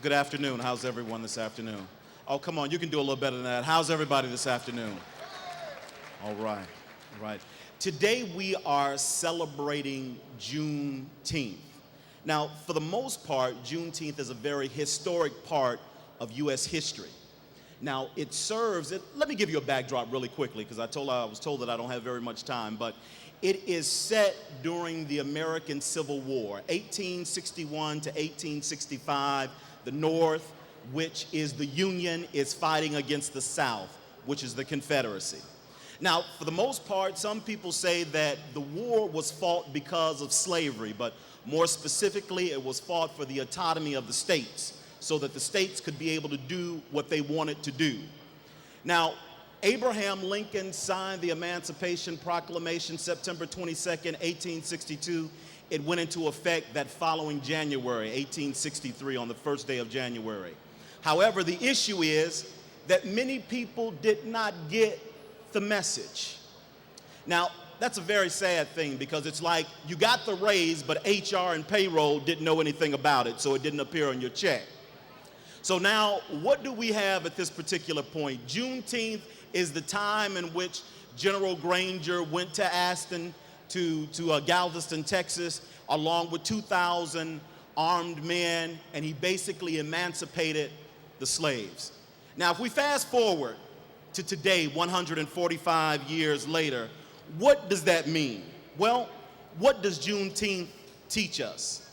Good afternoon. How's everyone this afternoon? Oh, come on, you can do a little better than that. How's everybody this afternoon? All right, all right. Today we are celebrating Juneteenth. Now, for the most part, Juneteenth is a very historic part of U.S. history. Now, let me give you a backdrop really quickly, because I was told that I don't have very much time, but it is set during the American Civil War, 1861 to 1865. The North, which is the Union, is fighting against the South, which is the Confederacy. Now, for the most part, some people say that the war was fought because of slavery, but more specifically, it was fought for the autonomy of the states, so that the states could be able to do what they wanted to do. Now, Abraham Lincoln signed the Emancipation Proclamation September 22nd, 1862. It went into effect that following January, 1863, on the first day of January. However, the issue is that many people did not get the message. Now, that's a very sad thing, because it's like you got the raise, but HR and payroll didn't know anything about it, so it didn't appear on your check. So now, what do we have at this particular point? Juneteenth is the time in which General Granger went to Aston, to Galveston, Texas, along with 2,000 armed men, and he basically emancipated the slaves. Now, if we fast forward to today, 145 years later, what does that mean? Well, what does Juneteenth teach us?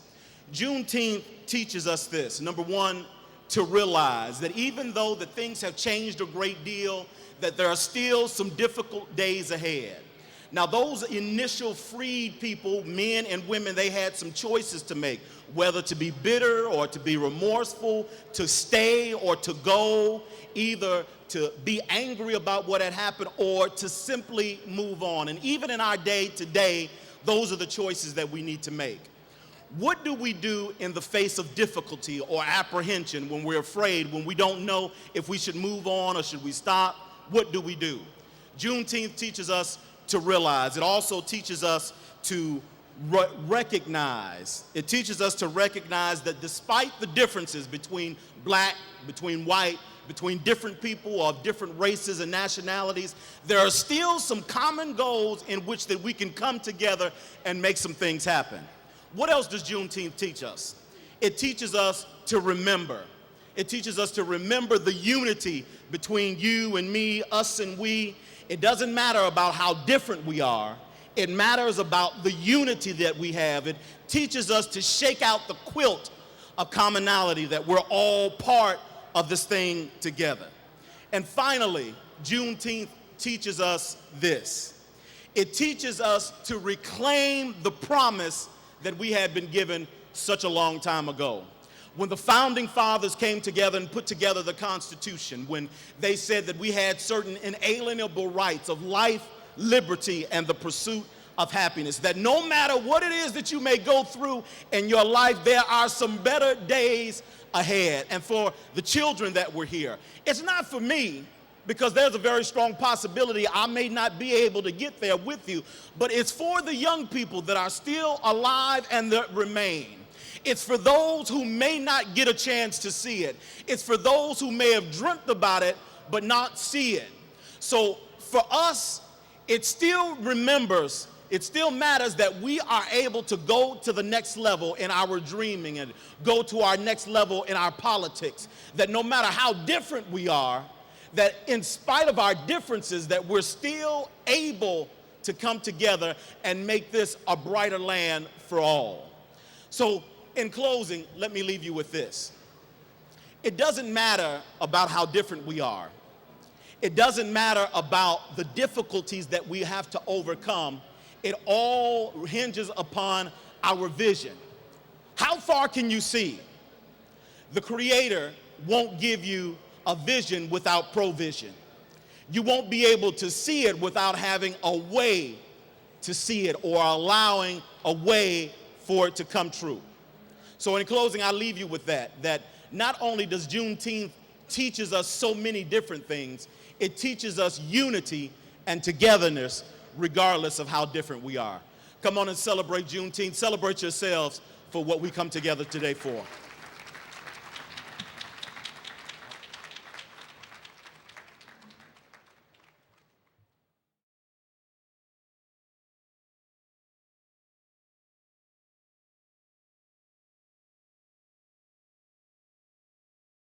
Juneteenth teaches us this. Number one, to realize that even though that things have changed a great deal, that there are still some difficult days ahead. Now, those initial freed people, men and women, they had some choices to make, whether to be bitter or to be remorseful, to stay or to go, either to be angry about what had happened or to simply move on. And even in our day today, those are the choices that we need to make. What do we do in the face of difficulty or apprehension, when we're afraid, when we don't know if we should move on or should we stop? What do we do? Juneteenth teaches us to realize. It also teaches us to recognize. It teaches us to recognize that despite the differences between black, between white, between different people of different races and nationalities, there are still some common goals in which that we can come together and make some things happen. What else does Juneteenth teach us? It teaches us to remember. It teaches us to remember the unity between you and me, us and we. It doesn't matter about how different we are. It matters about the unity that we have. It teaches us to shake out the quilt of commonality, that we're all part of this thing together. And finally, Juneteenth teaches us this. It teaches us to reclaim the promise that we had been given such a long time ago. When the founding fathers came together and put together the Constitution, when they said that we had certain inalienable rights of life, liberty, and the pursuit of happiness, that no matter what it is that you may go through in your life, there are some better days ahead. And for the children that were here, it's not for me, because there's a very strong possibility I may not be able to get there with you, but it's for the young people that are still alive and that remain. It's for those who may not get a chance to see it. It's for those who may have dreamt about it but not see it. So for us, it still matters that we are able to go to the next level in our dreaming and go to our next level in our politics. That no matter how different we are, that in spite of our differences, that we're still able to come together and make this a brighter land for all. So in closing, let me leave you with this. It doesn't matter about how different we are. It doesn't matter about the difficulties that we have to overcome. It all hinges upon our vision. How far can you see? The Creator won't give you a vision without provision. You won't be able to see it without having a way to see it, or allowing a way for it to come true. So in closing, I leave you with that not only does Juneteenth teaches us so many different things, it teaches us unity and togetherness regardless of how different we are. Come on and celebrate Juneteenth. Celebrate yourselves for what we come together today for.